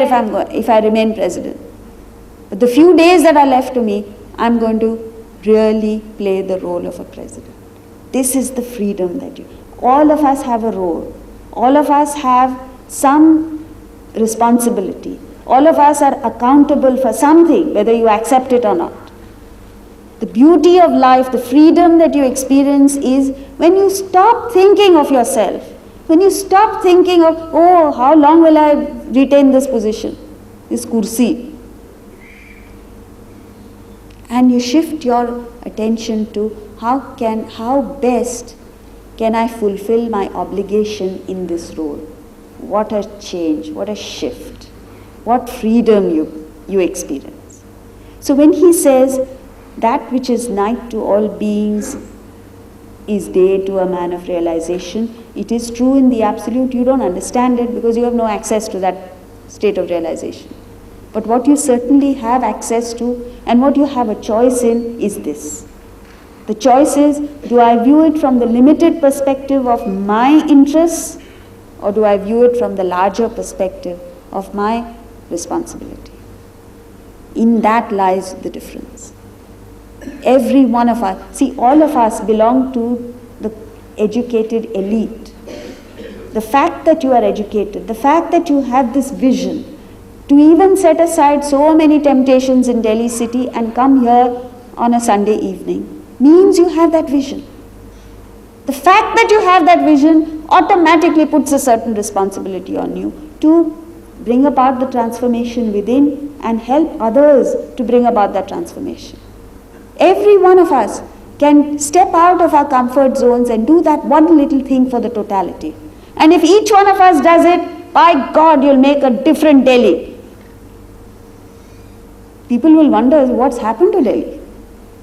care if I remain president. But the few days that are left to me, I'm going to really play the role of a president. This is the freedom that all of us have a role. All of us have some responsibility. All of us are accountable for something, whether you accept it or not. The beauty of life, the freedom that you experience is when you stop thinking of yourself, when you stop thinking of, oh, how long will I retain this position, this kursi? And you shift your attention to how best can I fulfill my obligation in this role? What a change, what a shift, what freedom you experience. So when he says, that which is night to all beings is day to a man of realization, it is true in the absolute. You don't understand it because you have no access to that state of realization. But what you certainly have access to and what you have a choice in is this. The choice is, do I view it from the limited perspective of my interests, or do I view it from the larger perspective of my responsibility? In that lies the difference. Every one of us, see, all of us belong to the educated elite. The fact that you are educated, the fact that you have this vision to even set aside so many temptations in Delhi city and come here on a Sunday evening means you have that vision. The fact that you have that vision automatically puts a certain responsibility on you to bring about the transformation within and help others to bring about that transformation. Every one of us can step out of our comfort zones and do that one little thing for the totality. And if each one of us does it, by God, you'll make a different Delhi. People will wonder what's happened to Delhi.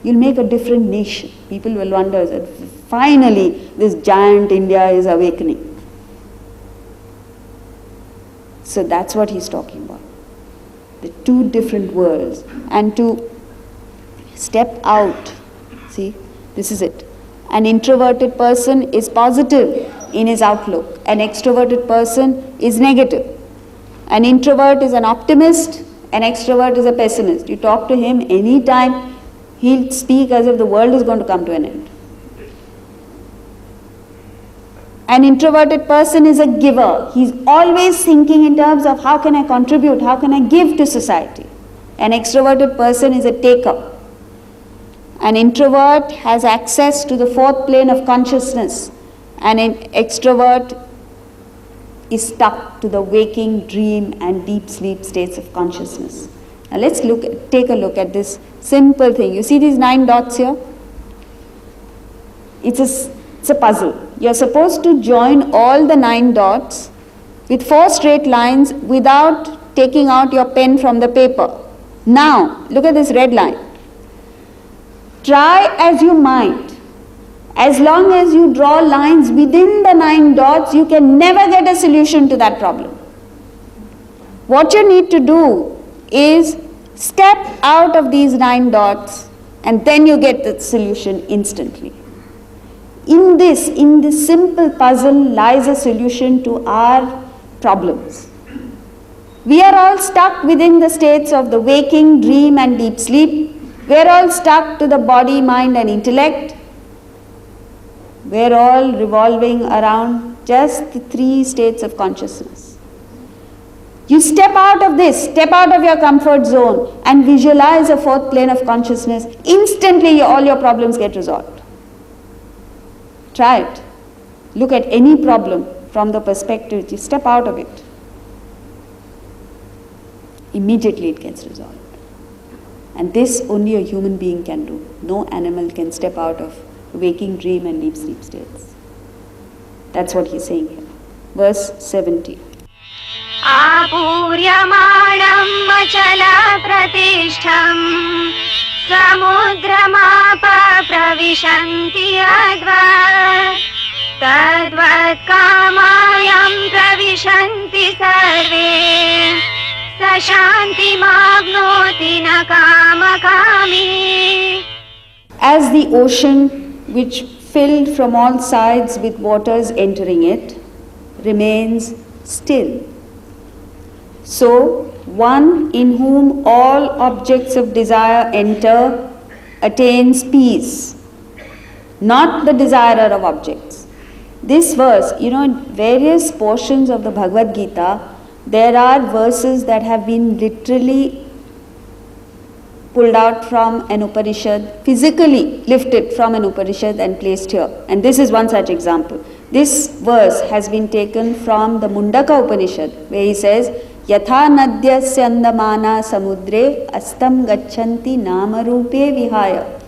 You'll make a different nation. People will wonder that finally this giant India is awakening. So that's what he's talking about. The two different worlds. And to step out, see, this is it. An introverted person is positive in his outlook. An extroverted person is negative. An introvert is an optimist. An extrovert is a pessimist. You talk to him anytime, he'll speak as if the world is going to come to an end. An introverted person is a giver. He's always thinking in terms of how can I contribute, how can I give to society. An extroverted person is a taker. An introvert has access to the fourth plane of consciousness. An extrovert is stuck to the waking, dream and deep sleep states of consciousness. Now let's take a look at this simple thing. You see these 9 dots here? It's a puzzle. You're supposed to join all the 9 dots with 4 straight lines without taking out your pen from the paper. Now, look at this red line. Try as you might. As long as you draw lines within the 9 dots, you can never get a solution to that problem. What you need to do is step out of these 9 dots and then you get the solution instantly. In this simple puzzle lies a solution to our problems. We are all stuck within the states of the waking, dream and deep sleep. We are all stuck to the body, mind and intellect. We are all revolving around just the 3 states of consciousness. You step out of this, step out of your comfort zone and visualize a 4th plane of consciousness. Instantly all your problems get resolved. Try it. Look at any problem from the perspective, you step out of it. Immediately it gets resolved. And this only a human being can do. No animal can step out of waking, dream and deep sleep states. That's what he's saying here. Verse 70. Apuryamaणam achala pratishtham samudramapa pravishanti adva tadvat kamayam pravishanti sarve sashanti magnoti na kamakami. As the ocean, which filled from all sides with waters entering it, remains still, So, one in whom all objects of desire enter attains peace, not the desirer of objects. This verse, in various portions of the Bhagavad Gita, there are verses that have been literally pulled out from an Upanishad, physically lifted from an Upanishad and placed here. And this is one such example. This verse has been taken from the Mundaka Upanishad, where he says, Yatha nadyasya andamana samudre astam gachanti namarupe vihaya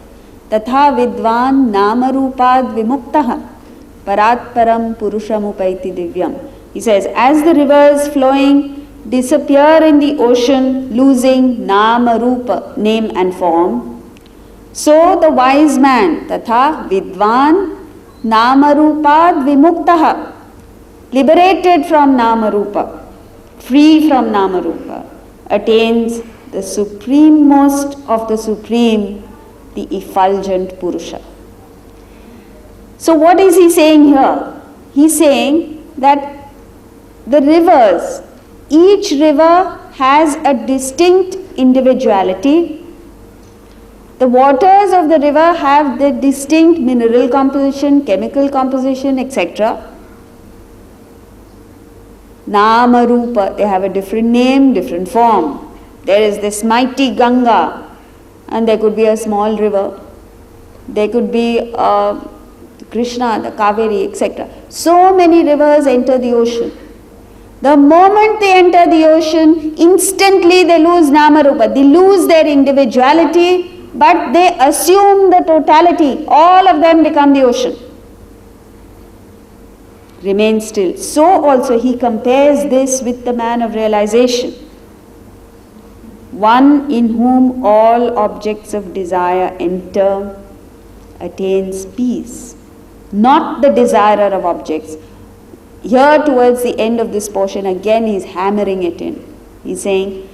tatha vidvan namarupad vimuktaha parat param purusham upaiti divyam. He says, as the rivers flowing disappear in the ocean, losing nama rupa, name and form, so the wise man, tatha vidvan nama rupad vimuktaha, liberated from nama rupa, free from nama rupa, attains the suprememost of the supreme, the effulgent Purusha. So what is he saying here? He's saying that the rivers, each river has a distinct individuality. The waters of the river have the distinct mineral composition, chemical composition, etc. Nama Rupa, they have a different name, different form. There is this mighty Ganga, and there could be a small river. There could be Krishna, the Kaveri, etc. So many rivers enter the ocean. The moment they enter the ocean, instantly they lose Nama Rupa. They lose their individuality, but they assume the totality. All of them become the ocean. Remain still. So also he compares this with the man of realization. One in whom all objects of desire enter attains peace, not the desirer of objects. Here towards the end of this portion, again he's hammering it in. He's saying,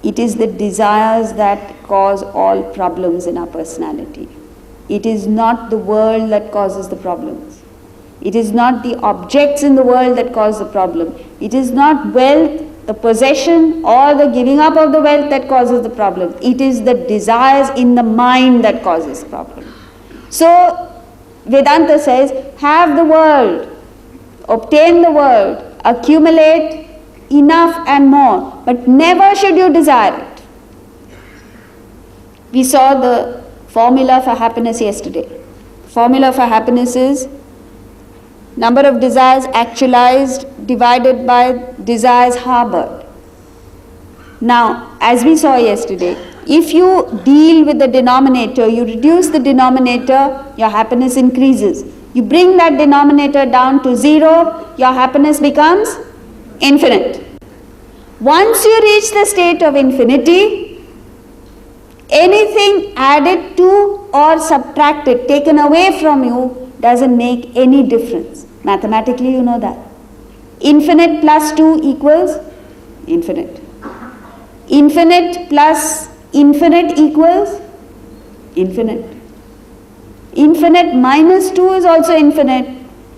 it is the desires that cause all problems in our personality. It is not the world that causes the problems. It is not the objects in the world that cause the problem. It is not wealth, the possession, or the giving up of the wealth that causes the problem. It is the desires in the mind that causes the problem. So, Vedanta says, have the world, obtain the world, accumulate enough and more, but never should you desire it. We saw the formula for happiness yesterday. Formula for happiness is number of desires actualized divided by desires harbored. Now, as we saw yesterday, if you deal with the denominator, you reduce the denominator, your happiness increases. You bring that denominator down to zero, your happiness becomes infinite. Once you reach the state of infinity, anything added to or subtracted, taken away from you, doesn't make any difference. Mathematically, you know that. Infinite plus 2 equals infinite. Infinite plus infinite equals infinite. Infinite minus 2 is also infinite.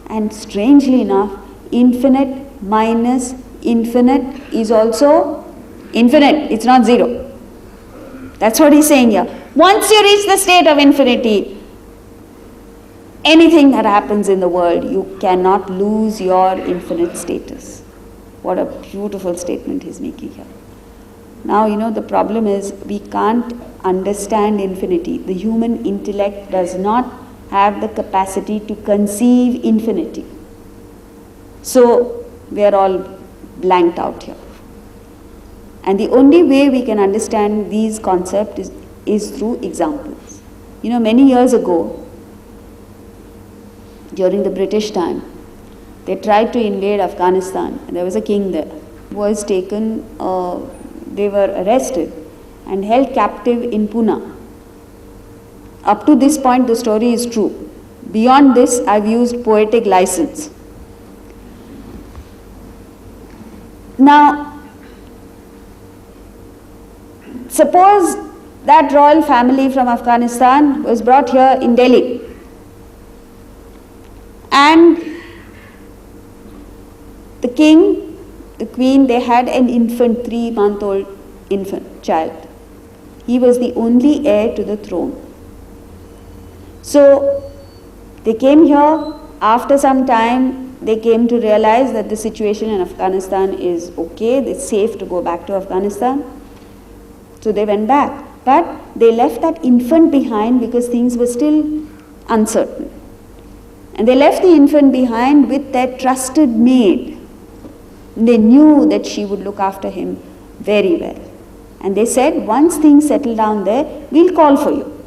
And strangely enough, infinite minus infinite is also infinite. It's not zero. That's what he's saying here. Once you reach the state of infinity, anything that happens in the world, you cannot lose your infinite status. What a beautiful statement he's making here. Now, the problem is we can't understand infinity. The human intellect does not have the capacity to conceive infinity. So, we are all blanked out here. And the only way we can understand these concepts is through examples. Many years ago, during the British time, they tried to invade Afghanistan. And there was a king there who was taken, they were arrested and held captive in Pune. Up to this point, the story is true. Beyond this, I've used poetic license. Now, suppose that royal family from Afghanistan was brought here in Delhi. And the king the queen, they had an infant, 3-month-old infant child. He was the only heir to the throne. So they came here. After some time, they came to realize that the situation in Afghanistan is okay. It's safe to go back to Afghanistan. So they went back. But they left that infant behind because things were still uncertain. And they left the infant behind with their trusted maid. They knew that she would look after him very well. And they said, once things settle down there, we'll call for you.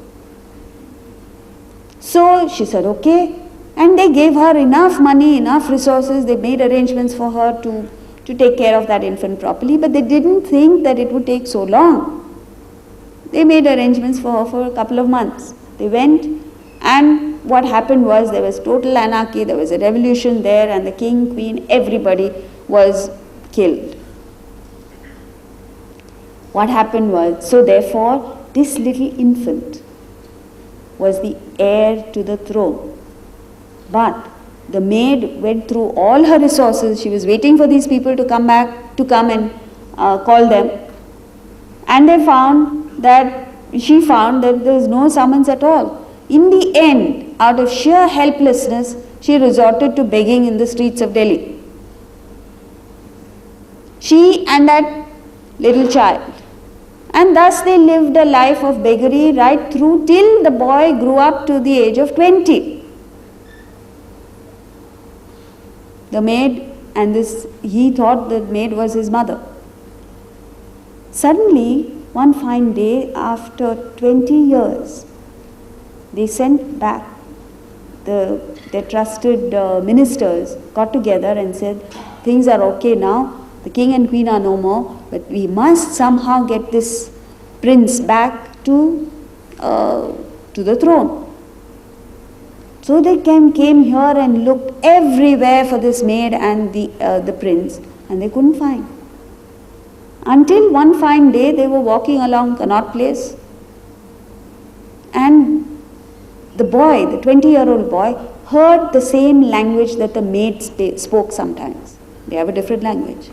So she said, okay. And they gave her enough money, enough resources. They made arrangements for her to take care of that infant properly. But they didn't think that it would take so long. They made arrangements for her for a couple of months. They went, and what happened was there was total anarchy. There was a revolution there, and the king, queen, everybody was killed. What happened was, so therefore, this little infant was the heir to the throne. But the maid went through all her resources. She was waiting for these people to come back, to come and call them. And she found that there was no summons at all. In the end, out of sheer helplessness, she resorted to begging in the streets of Delhi. She and that little child. And thus they lived a life of beggary right through till the boy grew up to the age of 20. The maid, he thought the maid was his mother. Suddenly, one fine day, after 20 years, they sent back, their trusted ministers got together and said, things are okay now, the king and queen are no more, but we must somehow get this prince back to the throne. So they came here and looked everywhere for this maid and the prince, and they couldn't find. Until one fine day they were walking along Connaught Place, and the boy, the 20-year-old boy, heard the same language that the maid spoke sometimes. They have a different language.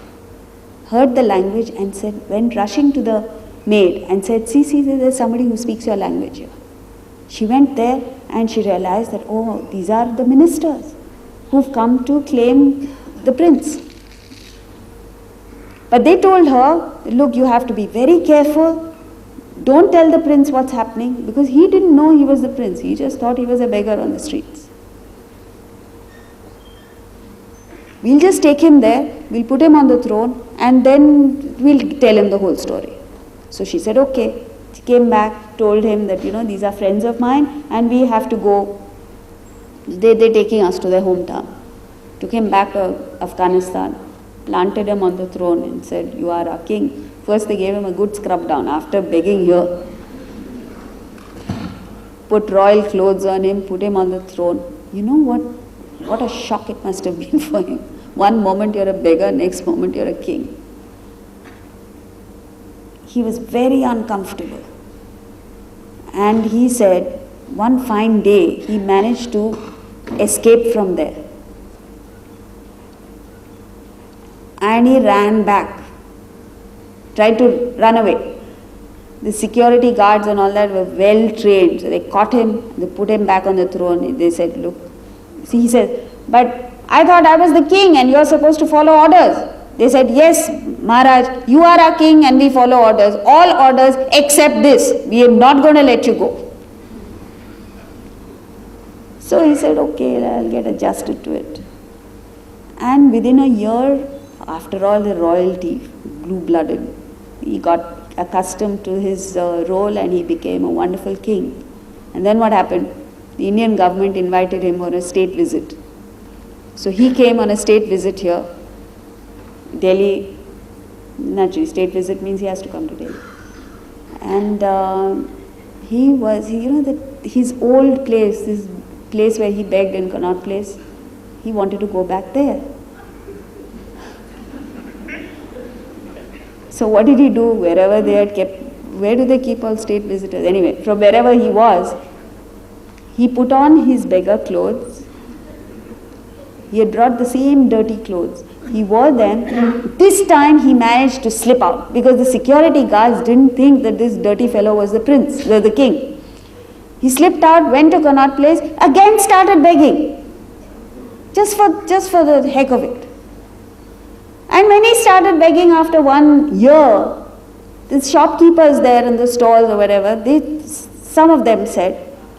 Heard the language and went rushing to the maid and said, see, there's somebody who speaks your language here. She went there and she realized that, oh, these are the ministers who've come to claim the prince. But they told her, look, you have to be very careful. Don't tell the prince what's happening, because he didn't know he was the prince. He just thought he was a beggar on the streets. We'll just take him there, we'll put him on the throne, and then we'll tell him the whole story. So she said, okay. She came back, told him that, these are friends of mine and we have to go. They're taking us to their hometown. Took him back to Afghanistan, planted him on the throne and said, you are our king. First they gave him a good scrub down after begging here. Put royal clothes on him, put him on the throne. You know what a shock it must have been for him. One moment you're a beggar, next moment you're a king. He was very uncomfortable. And he said, one fine day, he managed to escape from there. And he ran back, tried to run away. The security guards and all that were well trained. So they caught him, they put him back on the throne. They said, look, see, he said, but I thought I was the king and you're supposed to follow orders. They said, yes, Maharaj, you are our king and we follow orders. All orders except this. We are not going to let you go. So he said, okay, I'll get adjusted to it. And within a year, after all, the royalty, blue-blooded, he got accustomed to his role and he became a wonderful king. And then what happened? The Indian government invited him on a state visit. So he came on a state visit here. Delhi, naturally, state visit means he has to come to Delhi. And his old place, this place where he begged in Connaught Place, he wanted to go back there. So what did he do? Wherever they had kept, where do they keep all state visitors? Anyway, from wherever he was, he put on his beggar clothes. He had brought the same dirty clothes. he wore them. This time he managed to slip out because the security guards didn't think that this dirty fellow was the prince, the king. He slipped out, went to Connaught Place, again started begging. Just for the heck of it. And when he started begging after 1 year, the shopkeepers there in the stalls or whatever, some of them said,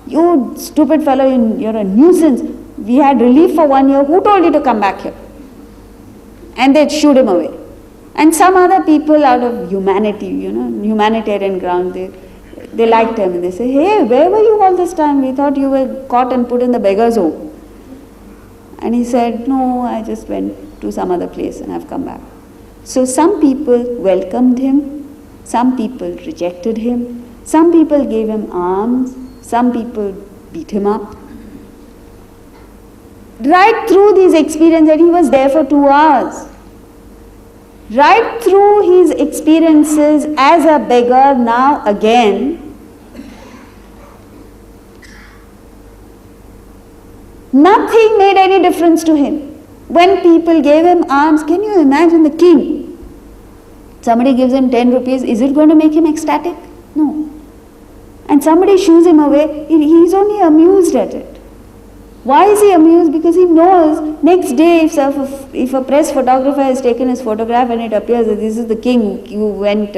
"You stupid fellow, you're a nuisance. We had relief for 1 year. Who told you to come back here?" And they'd shoot him away. And some other people out of humanity, humanitarian ground, they liked him and they said, "Hey, where were you all this time? We thought you were caught and put in the beggar's home." And he said, "No, I just went to some other place and I've come back." So some people welcomed him, some people rejected him, some people gave him alms, some people beat him up. Right through these experiences, he was there for 2 hours. Right through his experiences as a beggar now again, nothing made any difference to him. When people gave him alms, can you imagine the king? Somebody gives him 10 rupees, is it going to make him ecstatic? No. And somebody shoos him away, he's only amused at it. Why is he amused? Because he knows next day if a press photographer has taken his photograph and it appears that this is the king who went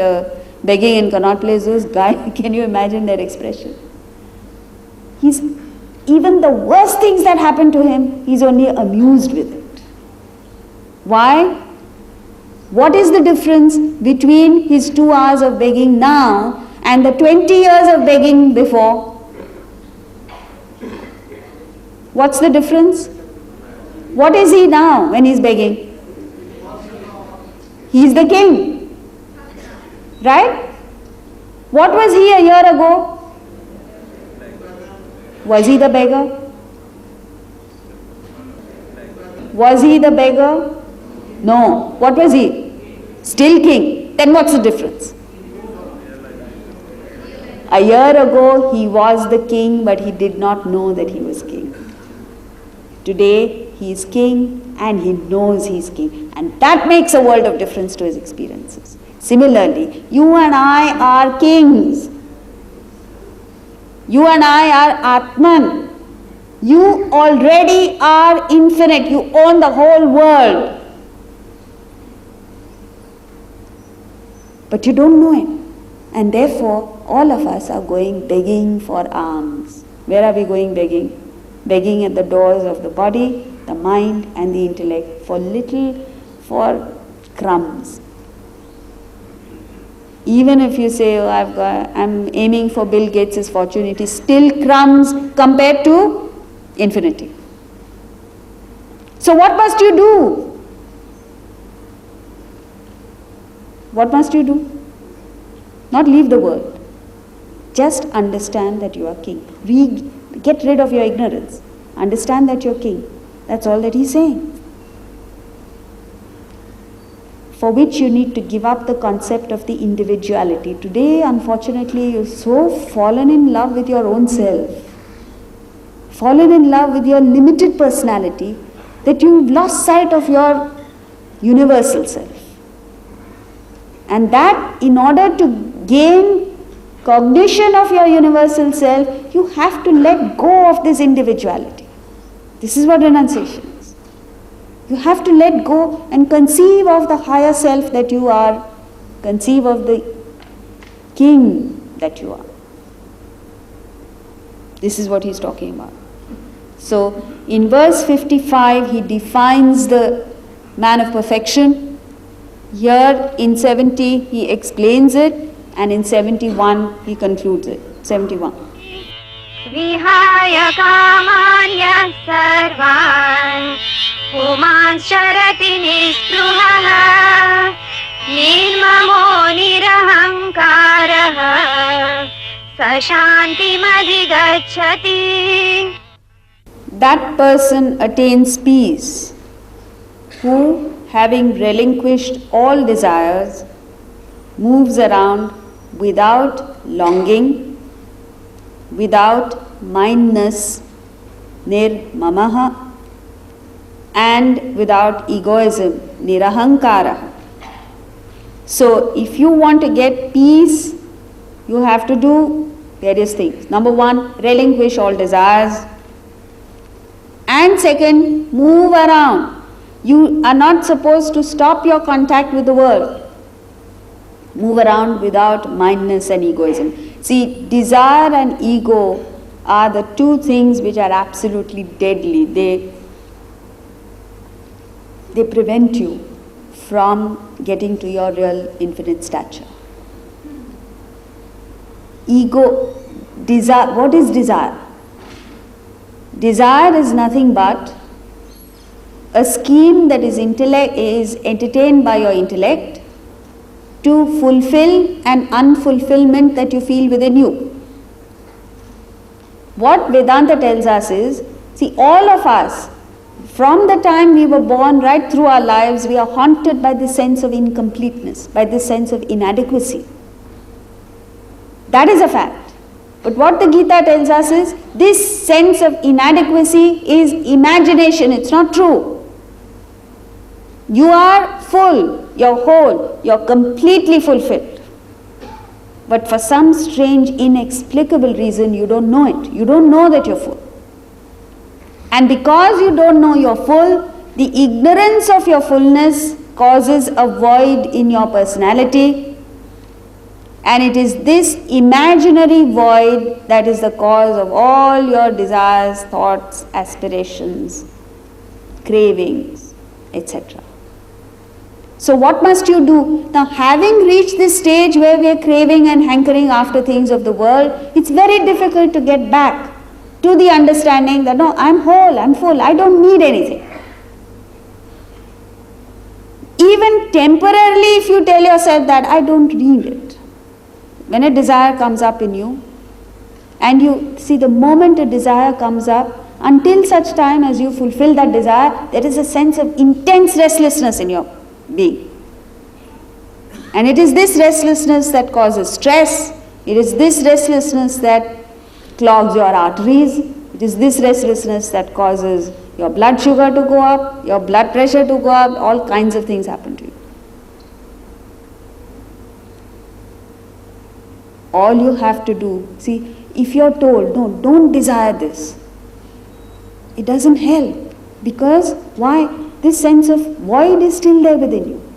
begging in Connaught Place, those guys, can you imagine their expression? Even the worst things that happen to him, he's only amused with it. Why? What is the difference between his 2 hours of begging now and the 20 years of begging before? What's the difference? What is he now when he's begging? He's the king. Right? What was he a year ago? Was he the beggar? Was he the beggar? No. What was he? Still king. Then what's the difference? A year ago he was the king, but he did not know that he was king. Today he is king and he knows he is king. And that makes a world of difference to his experiences. Similarly, you and I are kings. You and I are Atman. You already are infinite. You own the whole world. But you don't know it. And therefore, all of us are going begging for alms. Where are we going begging? Begging at the doors of the body, the mind and the intellect for crumbs. Even if you say, I'm aiming for Bill Gates' fortune, it is still crumbs compared to infinity. So what must you do? What must you do? Not leave the world. Just understand that you are king. Get rid of your ignorance. Understand that you're king. That's all that he's saying. For which you need to give up the concept of the individuality. Today, unfortunately, you're so fallen in love with your own self, fallen in love with your limited personality, that you've lost sight of your universal self. And that, in order to gain cognition of your universal self, you have to let go of this individuality. This is what renunciation is. You have to let go and conceive of the higher self that you are, conceive of the king that you are. This is what he's talking about. So, in verse 55, he defines the man of perfection. Here, in 70, he explains it. And in 71, he concludes it. 71. Vihaya kamanya sarvan puman sharati nispruhaha nirmamo nirahankaraha sashanti madhigacchati. That person attains peace who, having relinquished all desires, moves around without longing, without mindness, nirmamaha, and without egoism, nirahankara. So if you want to get peace, you have to do various things. Number one, relinquish all desires. And second, move around. You are not supposed to stop your contact with the world. Move around without mindness and egoism. See, desire and ego are the two things which are absolutely deadly. They prevent you from getting to your real infinite stature. Ego, desire, what is desire? Desire is nothing but a scheme that is entertained by your intellect to fulfill an unfulfillment that you feel within you. What Vedanta tells us is, see, all of us, from the time we were born right through our lives, we are haunted by this sense of incompleteness, by this sense of inadequacy. That is a fact. But what the Gita tells us is, this sense of inadequacy is imagination, it's not true. You are full, you're whole, you're completely fulfilled. But for some strange, inexplicable reason, you don't know it. You don't know that you're full. And because you don't know you're full, the ignorance of your fullness causes a void in your personality. And it is this imaginary void that is the cause of all your desires, thoughts, aspirations, cravings, etc. So what must you do? Now, having reached this stage where we are craving and hankering after things of the world, it's very difficult to get back to the understanding that no, I'm whole, I'm full, I don't need anything. Even temporarily, if you tell yourself that I don't need it, when a desire comes up in you, and you see the moment a desire comes up, until such time as you fulfill that desire, there is a sense of intense restlessness in your being. And it is this restlessness that causes stress, it is this restlessness that clogs your arteries, it is this restlessness that causes your blood sugar to go up, your blood pressure to go up, all kinds of things happen to you. All you have to do, see, if you're told, no, don't desire this, it doesn't help. Because, why? This sense of void is still there within you.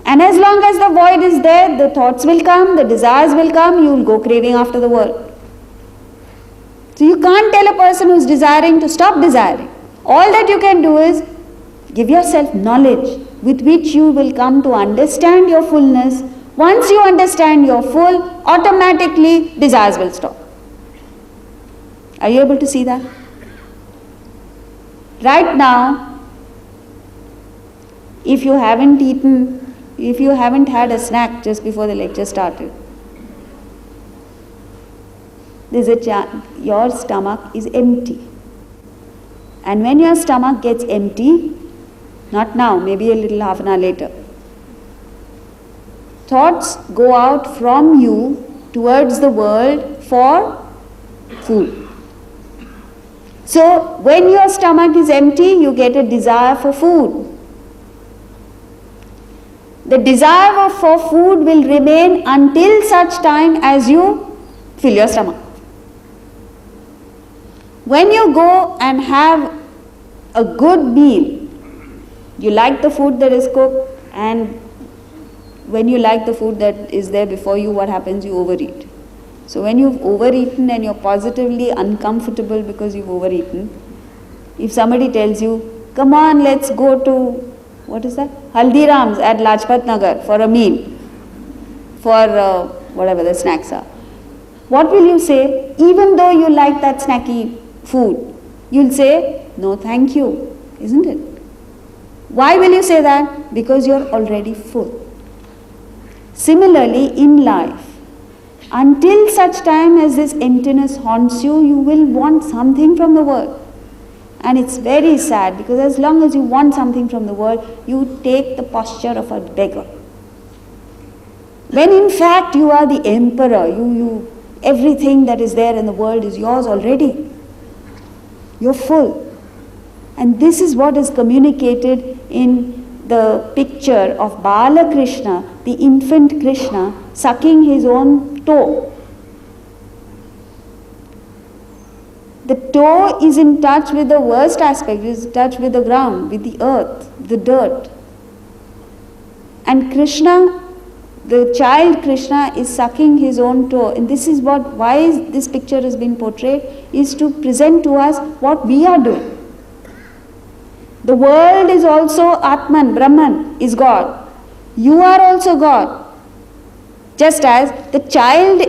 And as long as the void is there, the thoughts will come, the desires will come, you will go craving after the world. So you can't tell a person who's desiring to stop desiring. All that you can do is give yourself knowledge with which you will come to understand your fullness. Once you understand you're full, automatically desires will stop. Are you able to see that? Right now, if you haven't eaten, if you haven't had a snack just before the lecture started, your stomach is empty. And when your stomach gets empty, not now, maybe a little half an hour later, thoughts go out from you towards the world for food. So when your stomach is empty, you get a desire for food. The desire for food will remain until such time as you fill your stomach. When you go and have a good meal, you like the food that is cooked, and when you like the food that is there before you, what happens? You overeat. So when you've overeaten and you're positively uncomfortable because you've overeaten, if somebody tells you, come on, let's go to, what is that? Haldiram's at Lajpat Nagar for a meal, for whatever the snacks are. What will you say? Even though you like that snacky food, you'll say, no thank you, isn't it? Why will you say that? Because you're already full. Similarly, in life, until such time as this emptiness haunts you, you will want something from the world. And it's very sad, because as long as you want something from the world, you take the posture of a beggar. When in fact you are the emperor, everything that is there in the world is yours already. You're full. And this is what is communicated in the picture of Bala Krishna, the infant Krishna, sucking his own toe. The toe is in touch with the worst aspect, is in touch with the ground, with the earth, the dirt. And Krishna, the child Krishna, is sucking his own toe. And this is why this picture has been portrayed, is to present to us what we are doing. The world is also Atman, Brahman is God. You are also God. Just as the child